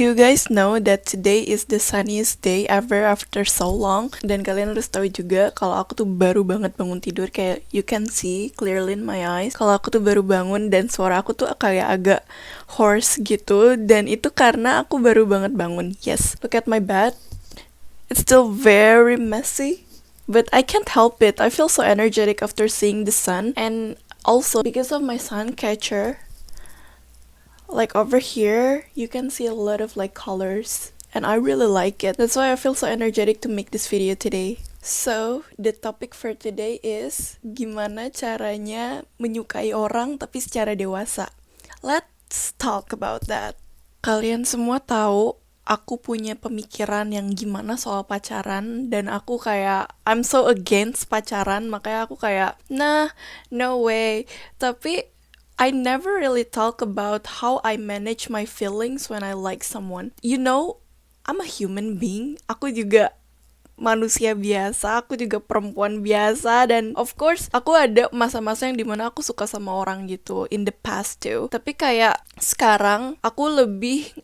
You guys know that today is the sunniest day ever after so long. Dan kalian harus tahu juga kalau aku tuh baru banget bangun tidur. Kayak you can see clearly in my eyes. Kalau aku tuh baru bangun dan suara aku tuh kayak agak hoarse gitu. Dan itu karena aku baru banget bangun. Yes, look at my bed. It's still very messy. But I can't help it. I feel so energetic after seeing the sun. And also because of my sun catcher, like over here you can see a lot of like colors and I really like it. That's why I feel so energetic to make this video today. So the topic for today is gimana caranya menyukai orang tapi secara dewasa. Let's talk about that. Kalian semua tahu aku punya pemikiran yang gimana soal pacaran, dan aku kayak I'm so against pacaran, makanya aku kayak nah, no way. Tapi I never really talk about how I manage my feelings when I like someone. You know, I'm a human being. Aku juga manusia biasa, aku juga perempuan biasa, dan of course aku ada masa-masa yang dimana aku suka sama orang gitu in the past too. Tapi kayak sekarang aku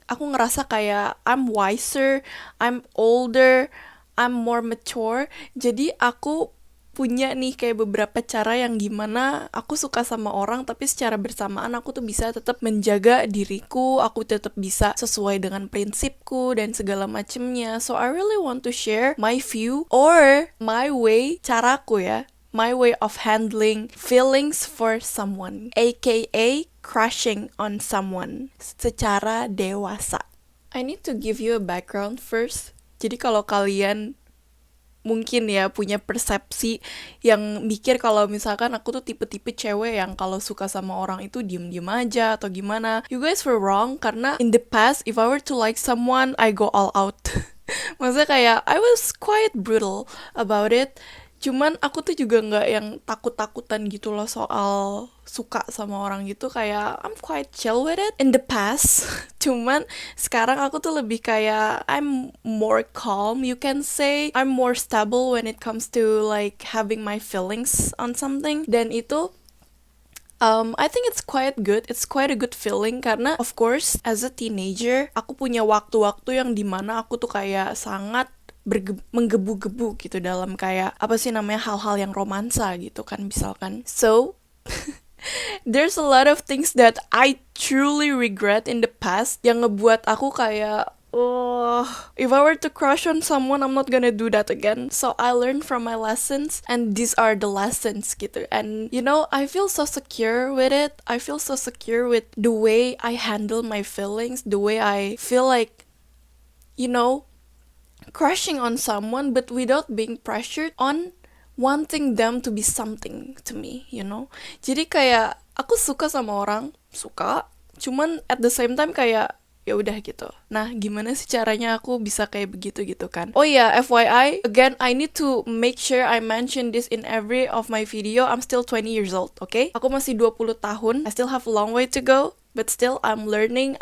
ngerasa kayak I'm wiser, I'm older, I'm more mature. Jadi aku punya nih kayak beberapa cara yang gimana aku suka sama orang tapi secara bersamaan aku tuh bisa tetap menjaga diriku, aku tetap bisa sesuai dengan prinsipku dan segala macemnya. So I really want to share my view or my way, caraku ya, my way of handling feelings for someone, aka crushing on someone secara dewasa. I need to give you a background first. Jadi kalau kalian mungkin ya punya persepsi yang mikir kalau misalkan aku tuh tipe-tipe cewek yang kalau suka sama orang itu diem-diem aja atau gimana, you guys were wrong. Karena in the past if I were to like someone, I go all out. Maksudnya kayak I was quite brutal about it. Cuman aku tuh juga nggak yang takut-takutan gitu loh soal suka sama orang gitu. Kayak I'm quite chill with it in the past. Cuman sekarang aku tuh lebih kayak I'm more calm, you can say. I'm more stable when it comes to like having my feelings on something. Dan itu I think it's quite good. It's quite a good feeling karena of course as a teenager aku punya waktu-waktu yang dimana aku tuh kayak sangat menggebu-gebu gitu dalam kayak apa sih namanya hal-hal yang romansa gitu kan misalkan. So there's a lot of things that I truly regret in the past yang ngebuat aku kayak oh, if I were to crush on someone, I'm not gonna do that again. So I learned from my lessons, and these are the lessons gitu. And you know, I feel so secure with it. I feel so secure with the way I handle my feelings, the way I feel like, you know, crushing on someone, but without being pressured on wanting them to be something to me, you know. Jadi kayak aku suka sama orang, suka, cuman at the same time kayak ya udah gitu. Nah, gimana sih caranya aku bisa kayak begitu gitu kan? Oh iya, FYI, again, I need to make sure I mention this in every of my video. I'm still 20 years old, okay? Aku masih 20 tahun. I still have a long way to go. But still, I'm learning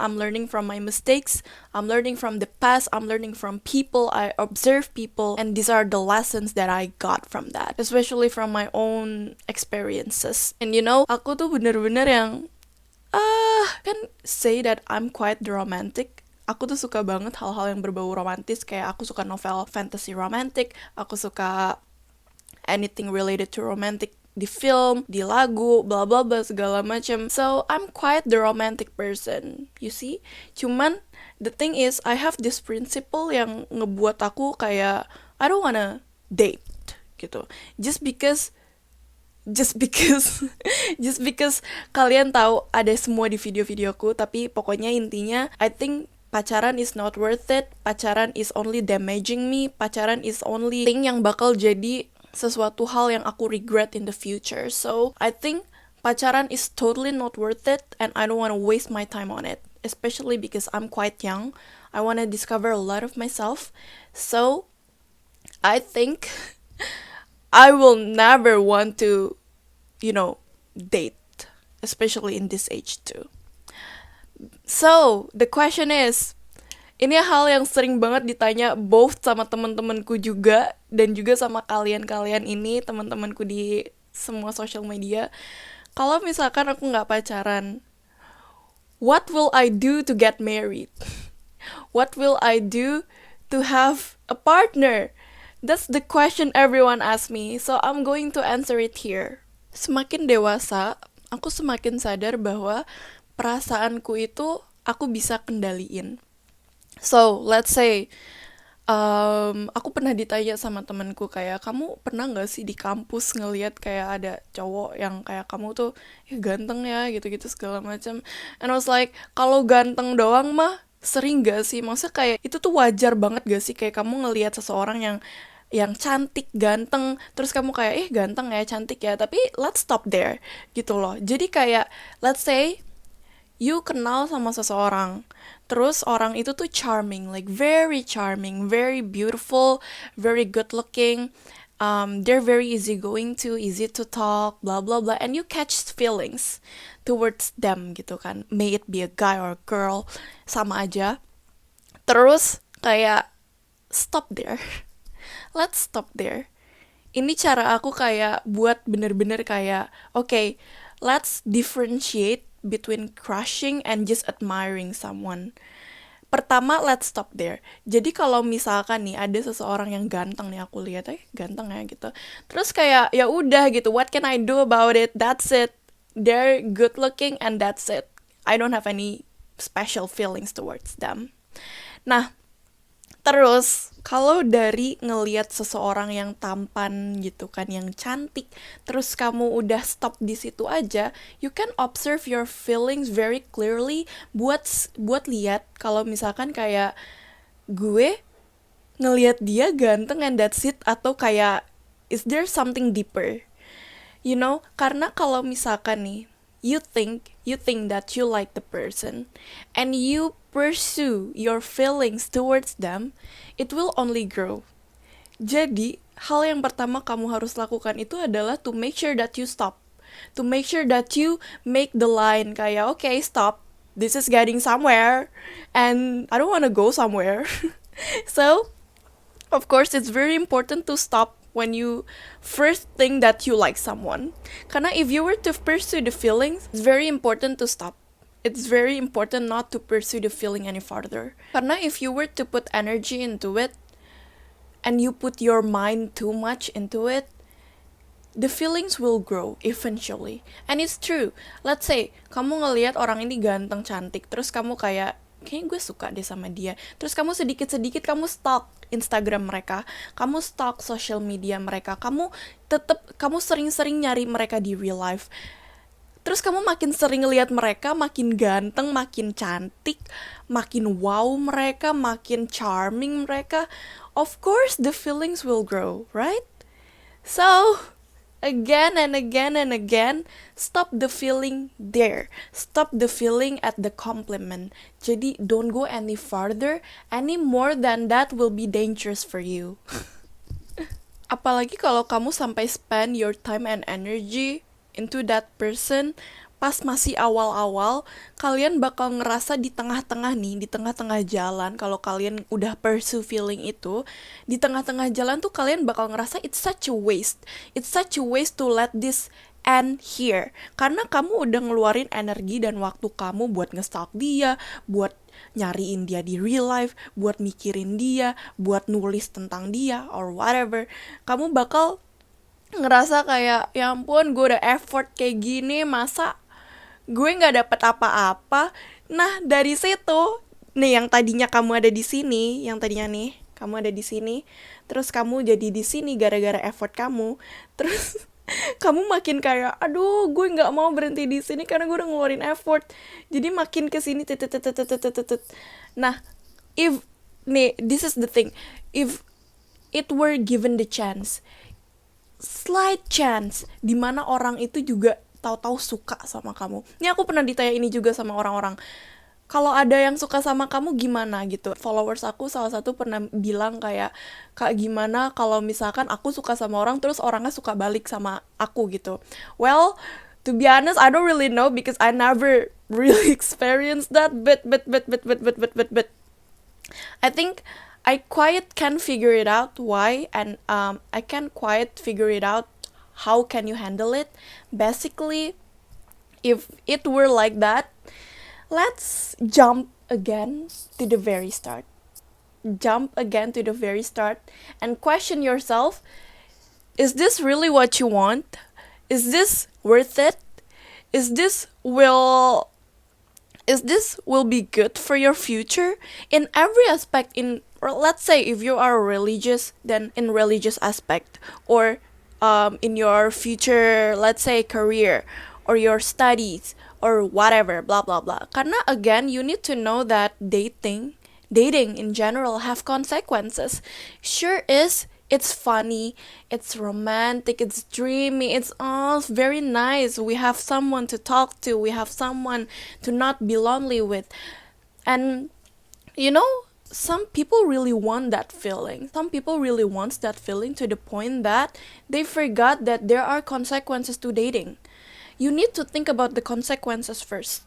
from my mistakes, I'm learning from the past, I'm learning from people, I observe people, and these are the lessons that I got from that, especially from my own experiences. And you know, aku tuh bener-bener yang, can say that I'm quite the romantic. Aku tuh suka banget hal-hal yang berbau romantis, kayak aku suka novel fantasy romantic, aku suka anything related to romantic di film, di lagu, bla bla bla segala macam. So I'm quite the romantic person, you see. Cuman the thing is I have this principle yang ngebuat aku kayak I don't wanna date gitu. Just because just because kalian tahu ada semua di video-videoku, tapi pokoknya intinya I think pacaran is not worth it. Pacaran is only damaging me. Pacaran is only thing yang bakal jadi sesuatu hal yang aku regret in the future. So I think pacaran is totally not worth it, and I don't want to waste my time on it, especially because I'm quite young. I want to discover a lot of myself. So I think I will never want to, you know, date, especially in this age too. So the question is, ini hal yang sering banget ditanya both sama teman-temanku juga dan juga sama kalian-kalian ini, teman-temanku di semua social media. Kalau misalkan aku nggak pacaran, what will I do to get married? What will I do to have a partner? That's the question everyone asks me, so I'm going to answer it here. Semakin dewasa, aku semakin sadar bahwa perasaanku itu aku bisa kendaliin. So, let's say aku pernah ditanya sama temanku kayak, kamu pernah nggak sih di kampus ngelihat kayak ada cowok yang kayak kamu tuh ganteng ya gitu-gitu segala macam. And I was like, kalau ganteng doang mah sering gak sih? Maksudnya kayak itu tuh wajar banget gak sih kayak kamu ngelihat seseorang yang cantik, ganteng, terus kamu kayak ganteng ya, cantik ya, tapi let's stop there gitu loh. Jadi kayak let's say you kenal sama seseorang, terus orang itu tuh charming, like very charming, very beautiful, very good looking, they're very easygoing too, easy to talk, blah blah blah, and you catch feelings towards them gitu kan, may it be a guy or a girl, sama aja. Terus kayak stop there. Let's stop there. Ini cara aku kayak buat bener-bener kayak, okay, let's differentiate between crushing and just admiring someone. Pertama, let's stop there. Jadi kalau misalkan nih ada seseorang yang ganteng nih, aku lihat ganteng ya gitu. Terus kayak ya udah gitu, what can I do about it? That's it. They're good looking and that's it. I don't have any special feelings towards them. Nah, terus, kalau dari ngelihat seseorang yang tampan gitu kan, yang cantik, terus kamu udah stop di situ aja, you can observe your feelings very clearly buat lihat kalau misalkan kayak gue ngelihat dia ganteng and that's it, atau kayak is there something deeper? You know, karena kalau misalkan nih you think that you like the person and you pursue your feelings towards them, it will only grow. Jadi, hal yang pertama kamu harus lakukan itu adalah to make sure that you stop. To make sure that you make the line kayak, okay, stop. This is getting somewhere and I don't want to go somewhere. So, of course, it's very important to stop when you first think that you like someone. Karena if you were to pursue the feelings, it's very important to stop. It's very important not to pursue the feeling any further. Karena if you were to put energy into it, and you put your mind too much into it, the feelings will grow eventually. And it's true. Let's say, kamu ngelihat orang ini ganteng, cantik, terus kamu kayak, kayaknya gue suka deh sama dia. Terus kamu sedikit-sedikit kamu stalk Instagram mereka, kamu stalk social media mereka, kamu sering-sering nyari mereka di real life. Terus kamu makin sering lihat mereka, makin ganteng, makin cantik, makin wow mereka, makin charming mereka. Of course, the feelings will grow, right? So, again and again and again, stop the feeling there. Stop the feeling at the compliment. Jadi, don't go any farther. Any more than that will be dangerous for you. Apalagi kalau kamu sampai spend your time and energy into that person, pas masih awal-awal, kalian bakal ngerasa di tengah-tengah nih, di tengah-tengah jalan, kalau kalian udah pursue feeling itu, di tengah-tengah jalan tuh kalian bakal ngerasa it's such a waste. It's such a waste to let this end here. Karena kamu udah ngeluarin energi dan waktu kamu buat nge-stalk dia, buat nyariin dia di real life, buat mikirin dia, buat nulis tentang dia, or whatever. Kamu bakal ngerasa kayak, ya ampun, gue udah effort kayak gini, masa gue nggak dapet apa-apa. Nah, dari situ nih, yang tadinya kamu ada di sini, yang tadinya nih kamu ada di sini, terus kamu jadi di sini gara-gara effort kamu, terus kamu makin kayak, aduh, gue nggak mau berhenti di sini karena gue udah ngeluarin effort, jadi makin kesini. Nah, this is the thing, if it were given the chance, slight chance, dimana orang itu juga tahu-tahu suka sama kamu. Ini aku pernah ditanya ini juga sama orang-orang, kalau ada yang suka sama kamu gimana gitu. Followers aku salah satu pernah bilang kayak, Kak, gimana kalau misalkan aku suka sama orang terus orangnya suka balik sama aku gitu. Well, to be honest, I don't really know because I never really experienced that, but I think I quite can figure it out why, and I can quite figure it out how can you handle it. Basically, if it were like that, let's jump again to the very start. Jump again to the very start and question yourself, is this really what you want? Is this worth it? Is this will be good for your future in every aspect? In, or let's say if you are religious, then in religious aspect, or in your future, let's say career or your studies or whatever, blah blah blah. Karena again, you need to know that dating in general have consequences. Sure is, it's funny, it's romantic, it's dreamy, it's all very nice. We have someone to talk to, we have someone to not be lonely with. And you know, some people really want that feeling. Some people really wants that feeling to the point that they forgot that there are consequences to dating. You need to think about the consequences first.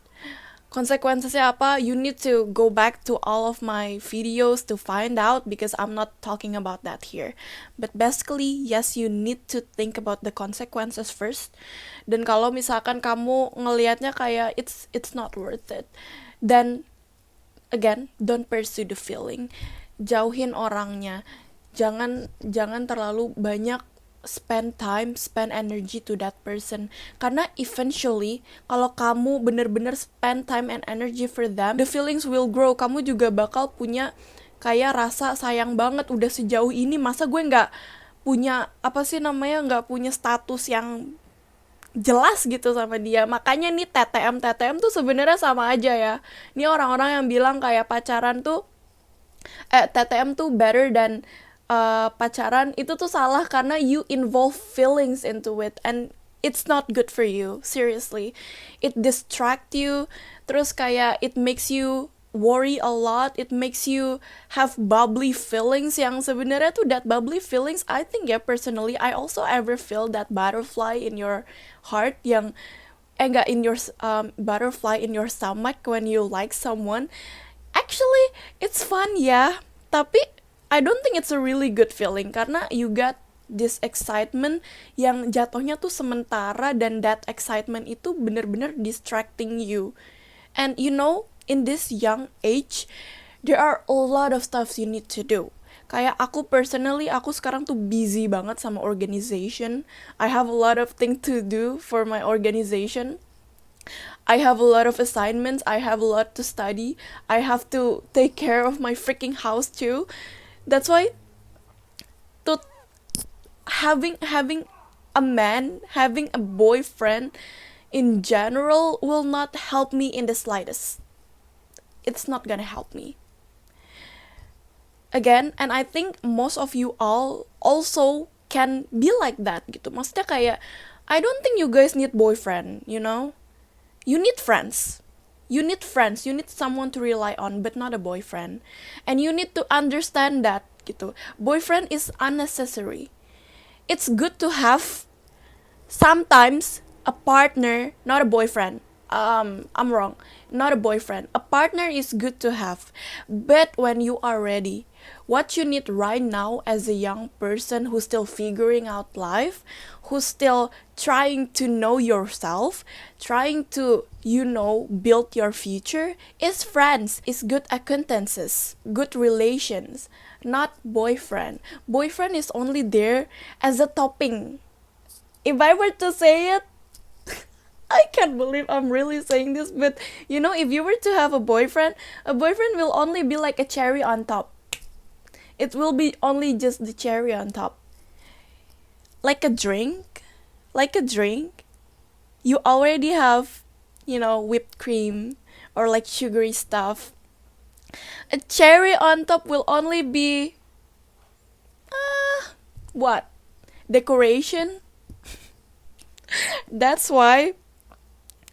Konsekuensinya apa? You need to go back to all of my videos to find out, because I'm not talking about that here. But basically, yes, you need to think about the consequences first. Dan kalau misalkan kamu ngelihatnya kayak it's not worth it, then again, don't pursue the feeling. Jauhin orangnya. Jangan terlalu banyak spend energy to that person. Karena eventually, kalau kamu bener-bener spend time and energy for them, the feelings will grow. Kamu juga bakal punya kayak rasa sayang banget, udah sejauh ini masa gue nggak punya nggak punya status yang jelas gitu sama dia. Makanya nih TTM tuh sebenarnya sama aja ya. Ini orang-orang yang bilang kayak pacaran tuh TTM tuh better than pacaran, itu tuh salah, karena you involve feelings into it and it's not good for you. Seriously, it distract you, terus kayak it makes you worry a lot, it makes you have bubbly feelings yang sebenarnya tuh that bubbly feelings, I think ya, personally I also ever feel that butterfly in your heart yang enggak in your butterfly in your stomach when you like someone. Actually it's fun ya, tapi I don't think it's a really good feeling, karena you got this excitement yang jatuhnya tuh sementara, dan that excitement itu bener-bener distracting you. And you know, in this young age, there are a lot of stuff you need to do. Kayak aku personally, aku sekarang tuh busy banget sama organization. I have a lot of things to do for my organization. I have a lot of assignments, I have a lot to study, I have to take care of my freaking house too. That's why to having a man, having a boyfriend in general will not help me in the slightest. It's not gonna help me. Again, and I think most of you all also can be like that gitu. Maksudnya kayak, I don't think you guys need boyfriend, you know? You need friends. You need friends, you need someone to rely on, but not a boyfriend. And you need to understand that gitu. Boyfriend is unnecessary. It's good to have sometimes a partner, not a boyfriend. I'm wrong. Not a boyfriend. A partner is good to have, but when you are ready. What you need right now as a young person who's still figuring out life, who's still trying to know yourself, trying to, build your future, is friends, is good acquaintances, good relations, not boyfriend. Boyfriend is only there as a topping. If I were to say it, I can't believe I'm really saying this, but if you were to have a boyfriend will only be like a cherry on top. It will be only just the cherry on top. Like a drink, you already have, whipped cream or like sugary stuff. A cherry on top will only be, what? Decoration? That's why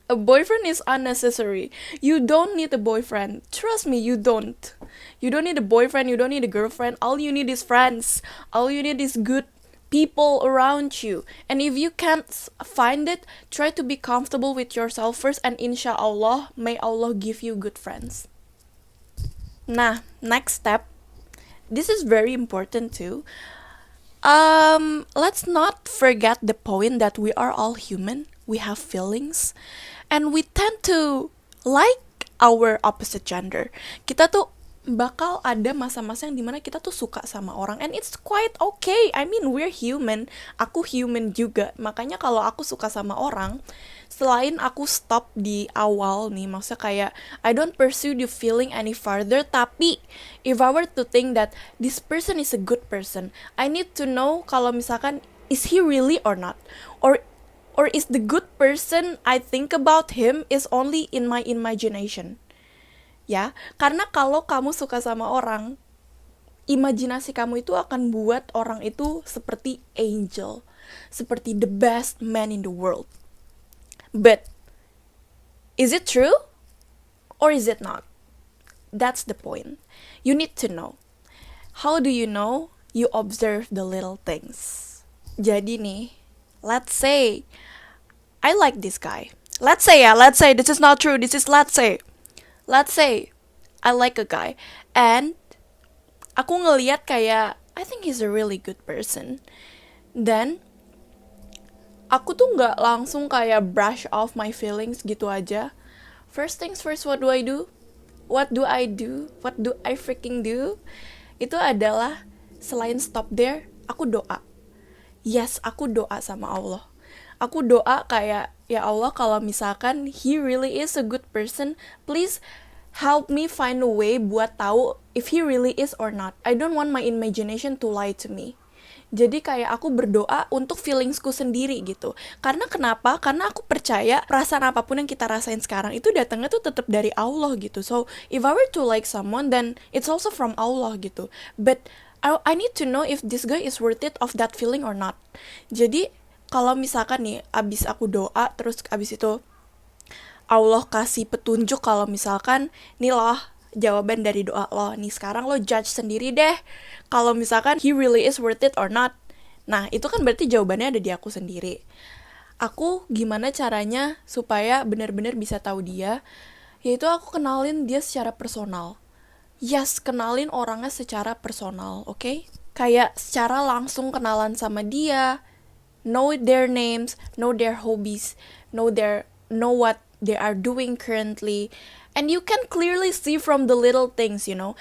a boyfriend is unnecessary. You don't need a boyfriend. Trust me, you don't. You don't need a boyfriend, you don't need a girlfriend. All you need is friends. All you need is good people around you. And if you can't find it, try to be comfortable with yourself first, and inshallah, may Allah give you good friends. Nah, next step. This is very important too. Let's not forget the point that we are all human. We have feelings, and we tend to like our opposite gender. Kita tuh bakal ada masa-masa yang dimana kita tuh suka sama orang, and it's quite okay. I mean, we're human. Aku human juga. Makanya kalau aku suka sama orang, selain aku stop di awal nih, maksudnya kayak I don't pursue the feeling any further, tapi if I were to think that this person is a good person, I need to know kalau misalkan is he really or not, or is the good person I think about him is only in my imagination. Ya, karena kalau kamu suka sama orang, imajinasi kamu itu akan buat orang itu seperti angel, seperti the best man in the world. But is it true or is it not? That's the point. You need to know. How do you know? You observe the little things. Jadi nih, let's say I like this guy. Let's say this is not true. This is let's say I like a guy and aku ngelihat kayak I think he's a really good person. Then aku tuh nggak langsung kayak brush off my feelings gitu aja. First things first, what do I do? What do I freaking do? Itu adalah selain stop there, aku doa. Yes, aku doa sama Allah. Aku doa kayak, ya Allah, kalau misalkan he really is a good person, please help me find a way buat tahu if he really is or not. I don't want my imagination to lie to me. Jadi kayak aku berdoa untuk feelingsku sendiri gitu. Karena kenapa? Karena aku percaya perasaan apapun yang kita rasain sekarang itu datangnya tuh tetap dari Allah gitu. So if I were to like someone, then it's also from Allah gitu. But I need to know if this guy is worth it of that feeling or not. Jadi kalau misalkan nih abis aku doa terus abis itu Allah kasih petunjuk kalau misalkan nih loh jawaban dari doa lo, nih sekarang lo judge sendiri deh kalau misalkan he really is worth it or not. Nah itu kan berarti jawabannya ada di aku sendiri. Aku gimana caranya supaya benar-benar bisa tahu dia, yaitu aku kenalin dia secara personal. Yes, kenalin orangnya secara personal, oke? Kayak secara langsung kenalan sama dia, know their names, know their hobbies, know what they are doing currently, and you can clearly see from the little things, you know.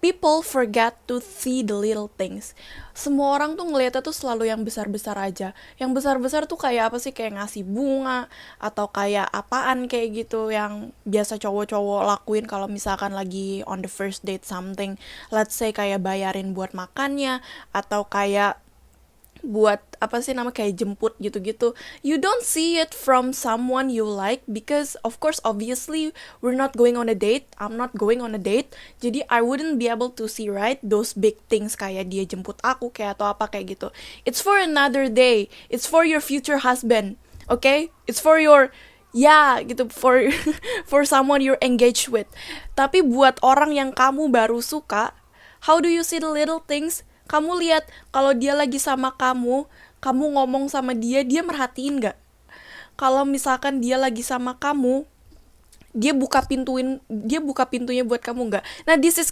People forget to see the little things. Semua orang tuh ngeliatnya tuh selalu yang besar-besar aja. Yang besar-besar tuh kayak apa sih? Kayak ngasih bunga atau kayak apaan kayak gitu yang biasa cowok-cowok lakuin kalau misalkan lagi on the first date something. Let's say kayak bayarin buat makannya atau kayak buat apa sih nama kayak jemput gitu-gitu. You don't see it from someone you like because of course obviously we're not going on a date. I'm not going on a date. Jadi I wouldn't be able to see right those big things kayak dia jemput aku kayak atau apa kayak gitu. It's for another day. It's for your future husband. Okay? It's for your gitu for for someone you're engaged with. Tapi buat orang yang kamu baru suka, how do you see the little things? Kamu lihat kalau dia lagi sama kamu ngomong sama dia merhatiin gak? Kalau misalkan dia lagi sama kamu, dia buka pintunya buat kamu nggak? Nah, this is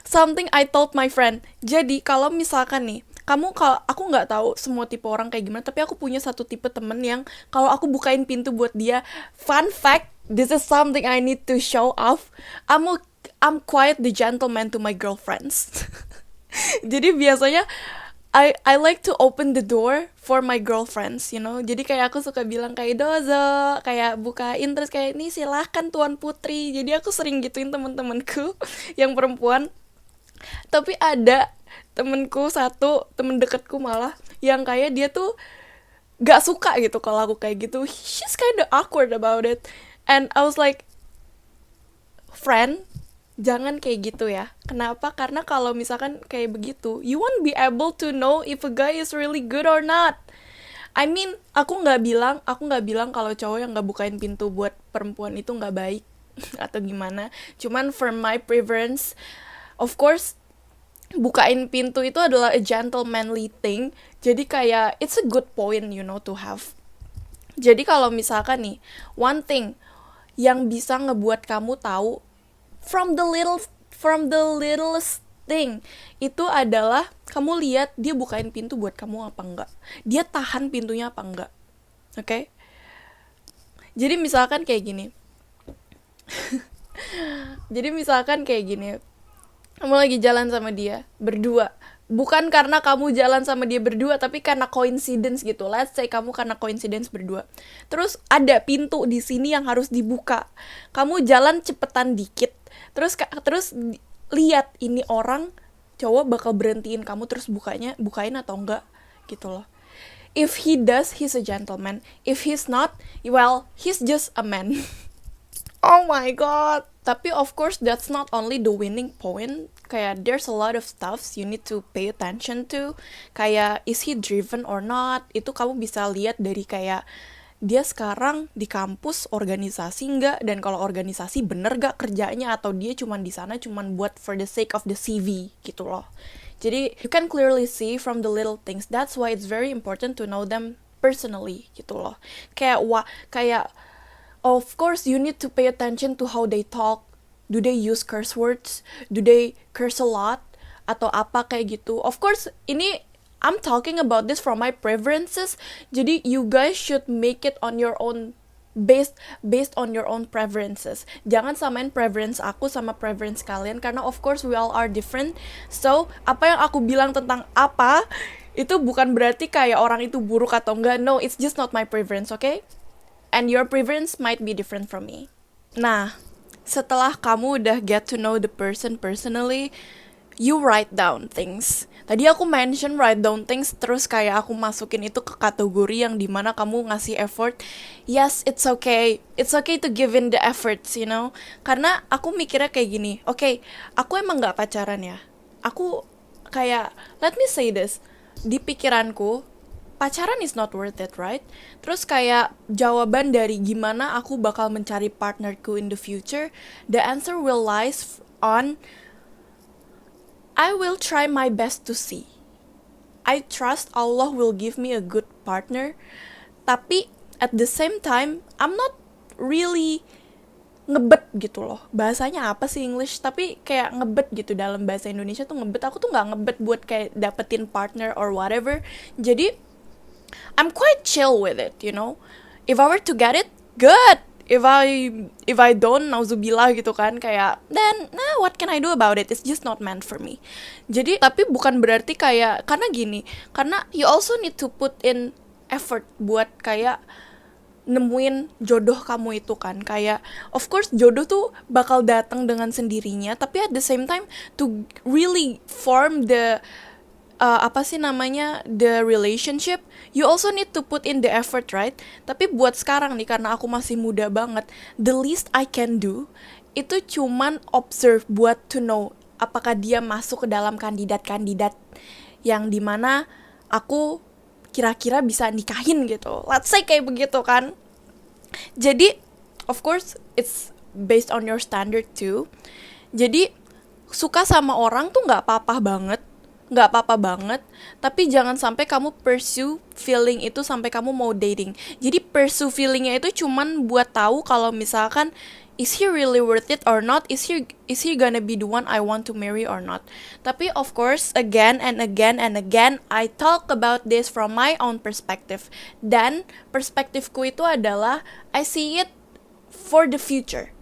something I told my friend. Jadi kalau misalkan nih, kalau aku nggak tahu semua tipe orang kayak gimana, tapi aku punya satu tipe temen yang kalau aku bukain pintu buat dia, fun fact, this is something I need to show off. I'm quite the gentleman to my girlfriends. Jadi biasanya I like to open the door for my girlfriends, you know. Jadi kayak aku suka bilang kayak dozo, kayak bukain terus kayak nih silahkan tuan putri. Jadi aku sering gituin temen-temenku yang perempuan. Tapi ada temenku satu, temen deketku malah, yang kayak dia tuh gak suka gitu kalau aku kayak gitu. She's kinda awkward about it. And I was like, friend, jangan kayak gitu ya. Kenapa? Karena kalau misalkan kayak begitu, you won't be able to know if a guy is really good or not. I mean, aku nggak bilang kalau cowok yang nggak bukain pintu buat perempuan itu nggak baik atau gimana. Cuman for my preference, of course, bukain pintu itu adalah a gentlemanly thing. Jadi kayak it's a good point, you know, to have. Jadi kalau misalkan nih, one thing yang bisa ngebuat kamu tahu from the littlest thing itu adalah kamu lihat dia bukain pintu buat kamu apa enggak, dia tahan pintunya apa enggak. Oke? Jadi misalkan kayak gini, Jadi misalkan kayak gini, kamu lagi jalan sama dia berdua, bukan karena kamu jalan sama dia berdua tapi karena coincidence gitu. Let's say kamu karena coincidence berdua, terus ada pintu di sini yang harus dibuka, kamu jalan cepetan dikit, terus lihat ini orang cowok bakal berhentiin kamu terus bukain atau enggak gitu loh. If he does, he's a gentleman. If he's not, well, he's just a man. Oh my god. Tapi of course that's not only the winning point. Kayak there's a lot of stuffs you need to pay attention to. Kayak is he driven or not? Itu kamu bisa lihat dari kayak dia sekarang di kampus organisasi nggak, dan kalau organisasi bener gak kerjanya, atau dia cuman di sana cuman buat for the sake of the CV gitu loh. Jadi you can clearly see from the little things. That's why it's very important to know them personally gitu loh. Kayak of course you need to pay attention to how they talk. Do they use curse words? Do they curse a lot? Atau apa kayak gitu. Of course ini I'm talking about this from my preferences. Jadi you guys should make it on your own, based on your own preferences. Jangan samain preference aku sama preference kalian, karena of course we all are different. So apa yang aku bilang tentang apa itu bukan berarti kayak orang itu buruk atau enggak. No, it's just not my preference, okay? And your preference might be different from me. Nah, setelah kamu udah get to know the person personally, you write down things. Tadi aku mention write down things, terus kayak aku masukin itu ke kategori yang dimana kamu ngasih effort. Yes, it's okay. It's okay to give in the efforts, you know. Karena aku mikirnya kayak gini, okay, aku emang gak pacaran ya. Aku kayak, let me say this, di pikiranku, pacaran is not worth it, right? Terus kayak jawaban dari gimana aku bakal mencari partnerku in the future, the answer will lies on I will try my best to see. I trust Allah will give me a good partner. Tapi at the same time, I'm not really ngebet gitu loh. Bahasanya apa sih English? Tapi kayak ngebet gitu, dalam bahasa Indonesia tuh ngebet. Aku tuh gak ngebet buat kayak dapetin partner or whatever. Jadi I'm quite chill with it, you know. If I were to get it, good. If I don't, nauzubillah gitu kan, kayak then what can I do about it? It's just not meant for me. Jadi tapi bukan berarti kayak, karena gini, karena you also need to put in effort buat kayak nemuin jodoh kamu itu kan. Kayak of course jodoh tuh bakal datang dengan sendirinya, tapi at the same time to really form the the relationship, you also need to put in the effort, right? Tapi buat sekarang nih, karena aku masih muda banget, the least I can do itu cuman observe buat to know apakah dia masuk ke dalam kandidat-kandidat yang dimana aku kira-kira bisa nikahin gitu. Let's say kayak begitu kan. Jadi of course it's based on your standard too. Jadi suka sama orang tuh nggak apa-apa banget, tapi jangan sampai kamu pursue feeling itu sampai kamu mau dating. Jadi pursue feelingnya itu cuman buat tahu kalau misalkan is he really worth it or not, is he gonna be the one I want to marry or not. Tapi of course again and again I talk about this from my own perspective, dan perspektifku itu adalah I see it for the future.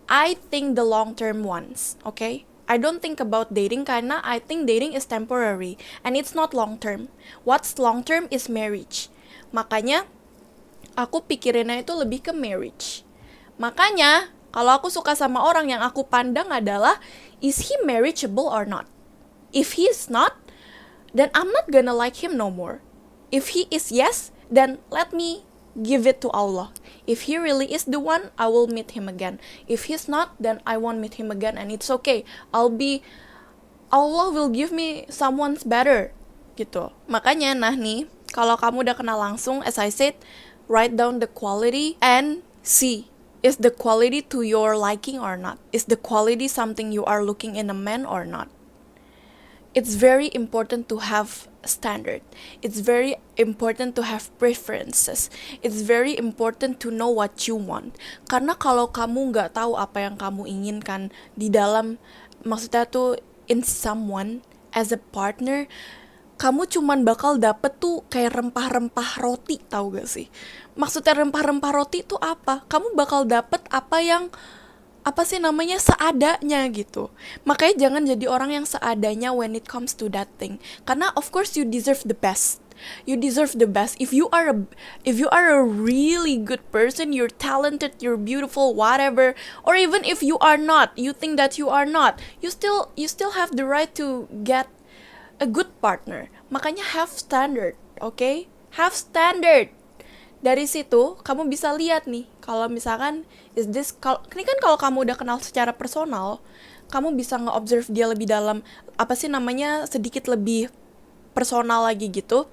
I think the long term ones, okay? I don't think about dating karena I think dating is temporary and it's not long term. What's long term is marriage. Makanya aku pikirinnya itu lebih ke marriage. Makanya kalau aku suka sama orang, yang aku pandang adalah is he marriageable or not. If he is not, then I'm not gonna like him no more. If he is yes, then let me give it to Allah. If he really is the one, I will meet him again. If he's not, then I won't meet him again, and it's okay. Allah will give me someone's better gitu. Makanya nih, kalau kamu udah kenal langsung, as I said, write down the quality and see, is the quality to your liking or not? Is the quality something you are looking in a man or not? It's very important to have standard. It's very important to have preferences. It's very important to know what you want. Karena kalau kamu nggak tahu apa yang kamu inginkan di dalam, maksudnya tuh in someone as a partner, kamu cuman bakal dapet tuh kayak rempah-rempah roti, tahu gak sih? Maksudnya rempah-rempah roti itu apa? Kamu bakal dapet apa yang apa sih namanya seadanya gitu. Makanya jangan jadi orang yang seadanya when it comes to that thing. Karena of course you deserve the best. You deserve the best. If you are a really good person, you're talented, you're beautiful, whatever, or even if you are not, you think that you are not, you still have the right to get a good partner. Makanya have standard, okay? Have standard. Dari situ kamu bisa lihat nih kalau misalkan ini kan kalau kamu udah kenal secara personal, kamu bisa nge-observe dia lebih dalam, apa sih namanya, sedikit lebih personal lagi gitu.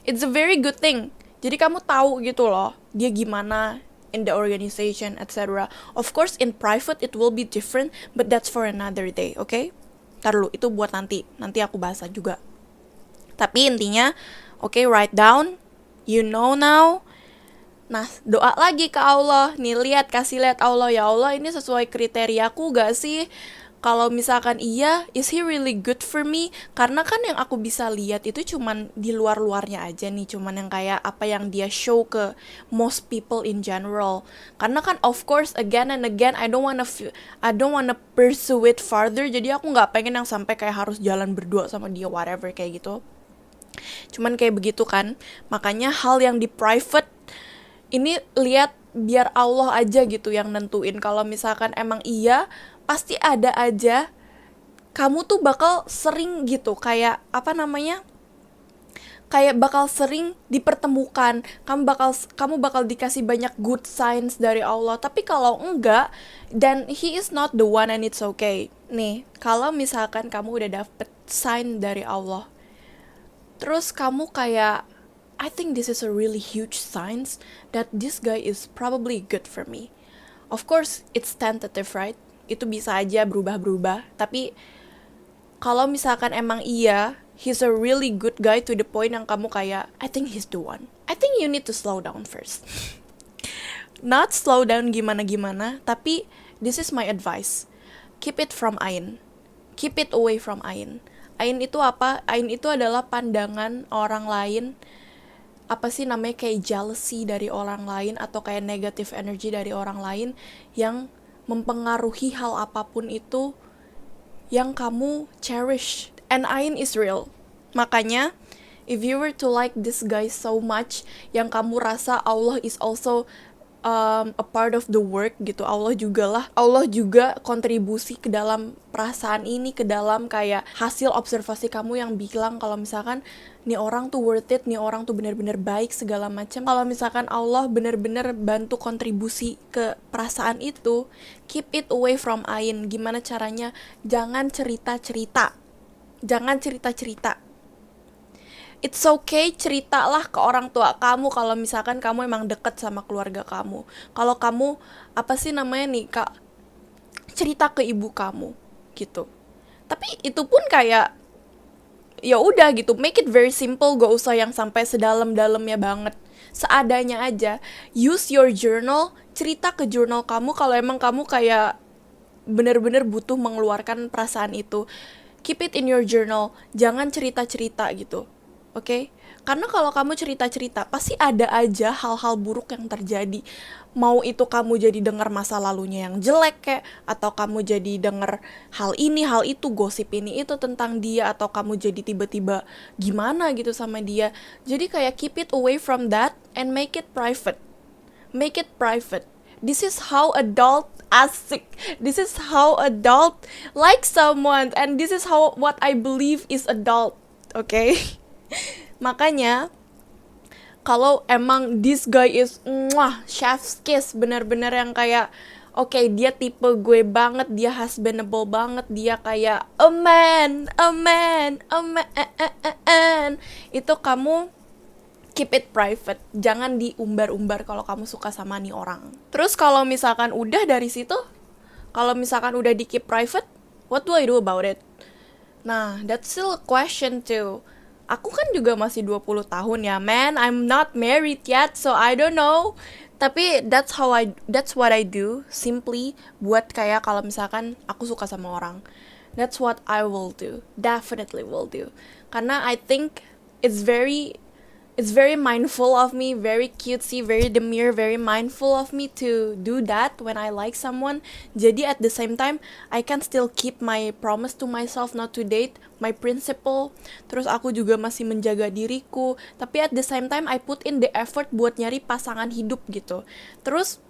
It's a very good thing. Jadi kamu tahu gitu loh dia gimana in the organization, etc. Of course in private it will be different, but that's for another day, okay? Ntar dulu, itu buat nanti aku bahas juga. Tapi intinya, okay, write down, you know now. Nah, doa lagi ke Allah. Nih, kasih lihat Allah, ya Allah, ini sesuai kriteriaku gak sih? Kalau misalkan iya, is he really good for me? Karena kan yang aku bisa lihat itu cuman di luar-luarnya aja nih, cuman yang kayak apa yang dia show ke most people in general. Karena kan of course again and again I don't wanna pursue it further. Jadi aku nggak pengen yang sampai kayak harus jalan berdua sama dia whatever kayak gitu. Cuman kayak begitu kan. Makanya hal yang di private ini lihat biar Allah aja gitu yang nentuin. Kalau misalkan emang iya, pasti ada aja kamu tuh bakal sering gitu kayak apa namanya, kayak bakal sering dipertemukan, kamu bakal dikasih banyak good signs dari Allah. Tapi kalau enggak, then he is not the one and it's okay. Nih, kalau misalkan kamu udah dapet sign dari Allah, terus kamu kayak I think this is a really huge sign that this guy is probably good for me. Of course, it's tentative, right? Itu bisa aja berubah-berubah. Tapi kalau misalkan emang iya, he's a really good guy to the point yang kamu kayak, I think he's the one. I think you need to slow down first. Not slow down gimana-gimana, tapi this is my advice. Keep it from Ain. Keep it away from Ain. Ain itu apa? Ain itu adalah pandangan orang lain, apa sih namanya, kayak jealousy dari orang lain atau kayak negative energy dari orang lain yang mempengaruhi hal apapun itu yang kamu cherish. And Ain is real. Makanya if you were to like this guy so much, yang kamu rasa Allah is also a part of the work gitu, Allah juga kontribusi ke dalam perasaan ini, ke dalam kayak hasil observasi kamu yang bilang kalau misalkan nih orang tuh worth it, nih orang tuh benar-benar baik segala macam. Kalau misalkan Allah benar-benar bantu kontribusi ke perasaan itu, keep it away from Ain. Gimana caranya? Jangan cerita-cerita. It's okay, ceritalah ke orang tua kamu kalau misalkan kamu emang deket sama keluarga kamu. Kalau kamu, apa sih namanya nih, Kak, cerita ke ibu kamu gitu. Tapi itu pun kayak ya udah gitu, make it very simple, gak usah yang sampai sedalam-dalamnya banget. Seadanya aja. Use your journal, cerita ke jurnal kamu kalau emang kamu kayak bener-bener butuh mengeluarkan perasaan itu. Keep it in your journal, jangan cerita-cerita gitu. Oke? Karena kalau kamu cerita-cerita, pasti ada aja hal-hal buruk yang terjadi. Mau itu kamu jadi dengar masa lalunya yang jelek kayak, atau kamu jadi dengar hal ini, hal itu, gosip ini itu tentang dia, atau kamu jadi tiba-tiba gimana gitu sama dia. Jadi kayak keep it away from that and make it private. Make it private. This is how adult asik. This is how adult like someone, and this is how what I believe is adult. Okay? Makanya kalau emang this guy is chef's kiss, benar-benar yang kayak okay, dia tipe gue banget, dia husbandable banget, dia kayak a man, itu kamu keep it private, jangan diumbar-umbar kalau kamu suka sama nih orang. Terus kalau misalkan udah dari situ, kalau misalkan udah di keep private, what do I do about it? Nah, that's still a question too. Aku kan juga masih 20 tahun ya, man. I'm not married yet, so I don't know. Tapi that's what I do, simply buat kayak kalau misalkan aku suka sama orang. That's what I will do. Definitely will do. Karena I think it's very it's very mindful of me, very cutesy, very demure, very mindful of me to do that when I like someone. Jadi at the same time, I can still keep my promise to myself not to date, my principle. Terus aku juga masih menjaga diriku, tapi at the same time I put in the effort buat nyari pasangan hidup gitu. Terus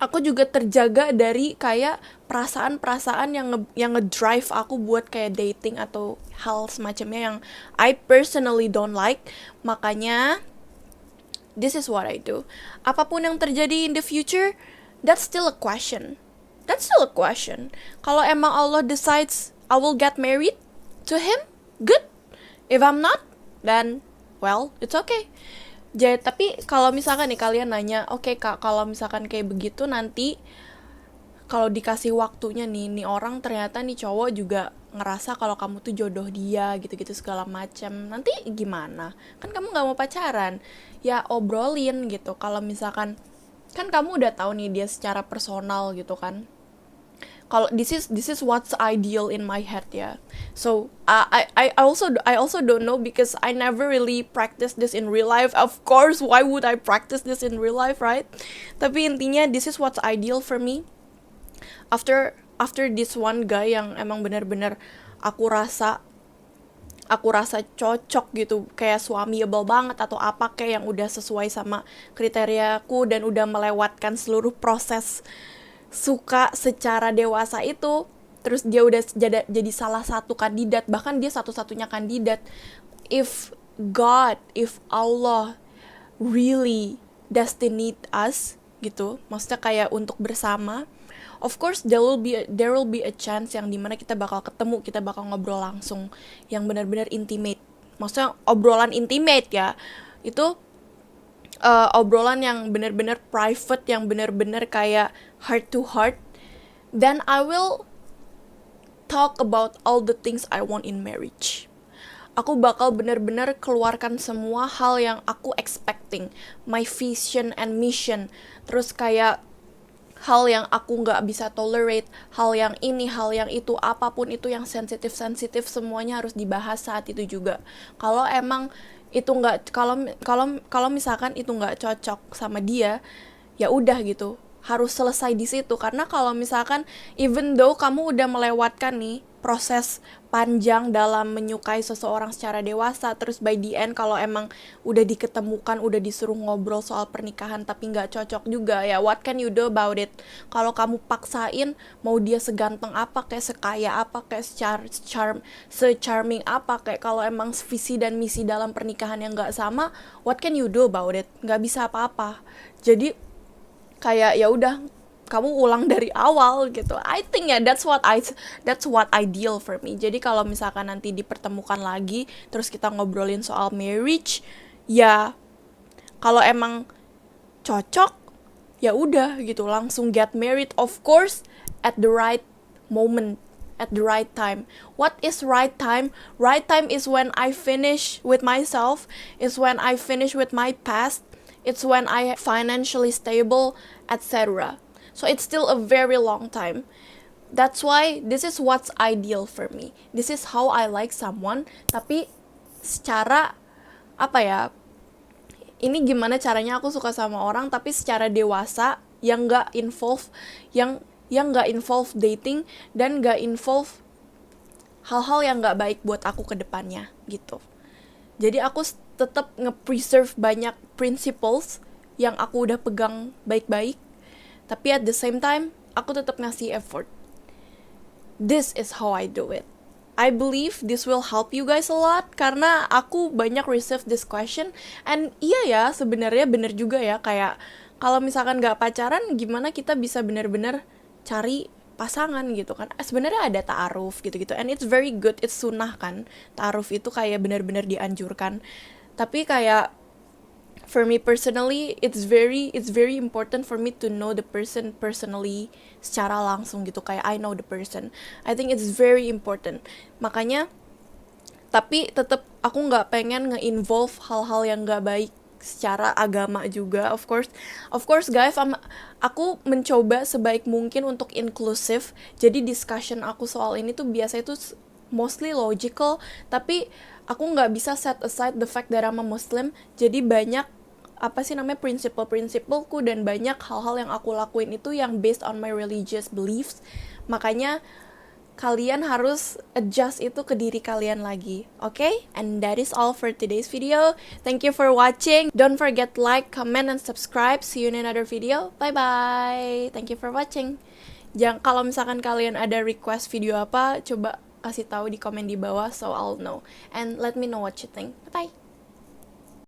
aku juga terjaga dari kayak perasaan-perasaan yang ngedrive aku buat kayak dating atau hal semacamnya yang I personally don't like. Makanya this is what I do. Apapun yang terjadi in the future, that's still a question. That's still a question. Kalau emang Allah decides I will get married to him, good. If I'm not, then well, it's okay. Jadi, tapi kalau misalkan nih kalian nanya, oke kak, kalau misalkan kayak begitu nanti kalau dikasih waktunya nih orang ternyata nih cowok juga ngerasa kalau kamu tuh jodoh dia gitu-gitu segala macam, nanti gimana? Kan kamu nggak mau pacaran, ya obrolin gitu. Kalau misalkan kan kamu udah tahu nih dia secara personal gitu kan. Kalau this is what's ideal in my head ya. So I also don't know because I never really practice this in real life. Of course, why would I practice this in real life, right? Tapi intinya this is what's ideal for me. After this one guy yang emang benar-benar aku rasa cocok gitu, kayak suamiable banget atau apa kayak yang udah sesuai sama kriteriaku dan udah melewatkan seluruh proses suka secara dewasa itu, terus dia udah jadi salah satu kandidat, bahkan dia satu-satunya kandidat. If Allah really destined us gitu, maksudnya kayak untuk bersama, of course there will be a chance yang dimana kita bakal ketemu, kita bakal ngobrol langsung yang benar-benar intimate. Maksudnya obrolan intimate ya, itu obrolan yang benar-benar private, yang benar-benar kayak heart to heart. Then I will talk about all the things I want in marriage. Aku bakal benar-benar keluarkan semua hal yang aku expecting, my vision and mission. Terus kayak hal yang aku nggak bisa tolerate, hal yang ini, hal yang itu, apapun itu yang sensitif semuanya harus dibahas saat itu juga. Kalau emang itu nggak, kalau misalkan itu nggak cocok sama dia, ya udah gitu, harus selesai di situ. Karena kalau misalkan even though kamu udah melewatkan nih proses panjang dalam menyukai seseorang secara dewasa, terus by the end kalau emang udah diketemukan, udah disuruh ngobrol soal pernikahan tapi nggak cocok juga, ya what can you do about it? Kalau kamu paksain mau dia seganteng apa, kayak sekaya apa, kayak se-charming apa, kayak kalau emang visi dan misi dalam pernikahan yang nggak sama, what can you do about it? Nggak bisa apa-apa. Jadi kayak ya udah, kamu ulang dari awal gitu. I think ya that's what ideal for me. Jadi kalau misalkan nanti dipertemukan lagi terus kita ngobrolin soal marriage, ya kalau emang cocok ya udah gitu, langsung get married, of course at the right moment, at the right time. What is right time? Right time is when I finish with myself, is when I finish with my past, it's when I financially stable, etc. So it's still a very long time. That's why this is what's ideal for me. This is how I like someone. Tapi secara apa ya? Ini gimana caranya aku suka sama orang tapi secara dewasa, yang nggak involve, yang nggak involve dating dan nggak involve hal-hal yang nggak baik buat aku ke depannya gitu. Jadi aku tetap nge-preserve banyak principles yang aku udah pegang baik-baik. Tapi at the same time, aku tetap ngasih effort. This is how I do it. I believe this will help you guys a lot karena aku banyak receive this question. And iya ya, sebenarnya bener juga ya, kayak kalau misalkan gak pacaran, gimana kita bisa bener-bener cari pasangan gitu kan. Sebenarnya ada ta'aruf gitu-gitu. And it's very good, it's sunnah kan. Ta'aruf itu kayak bener-bener dianjurkan. Tapi kayak for me personally, it's very important for me to know the person personally secara langsung gitu, kayak I know the person. I think it's very important. Makanya, tapi tetap aku nggak pengen nge-involve hal-hal yang nggak baik secara agama juga. Of course guys, aku mencoba sebaik mungkin untuk inklusif. Jadi discussion aku soal ini tuh biasanya tuh mostly logical, tapi aku nggak bisa set aside the fact that I'm a Muslim. Jadi banyak prinsip-prinsipku dan banyak hal-hal yang aku lakuin itu yang based on my religious beliefs. Makanya kalian harus adjust itu ke diri kalian lagi, okay? And that is all for today's video. Thank you for watching. Don't forget to like, comment, and subscribe. See you in another video. Bye bye. Thank you for watching. Kalau misalkan kalian ada request video apa, coba kasih tahu di komen di bawah so I'll know. And let me know what you think. Bye bye.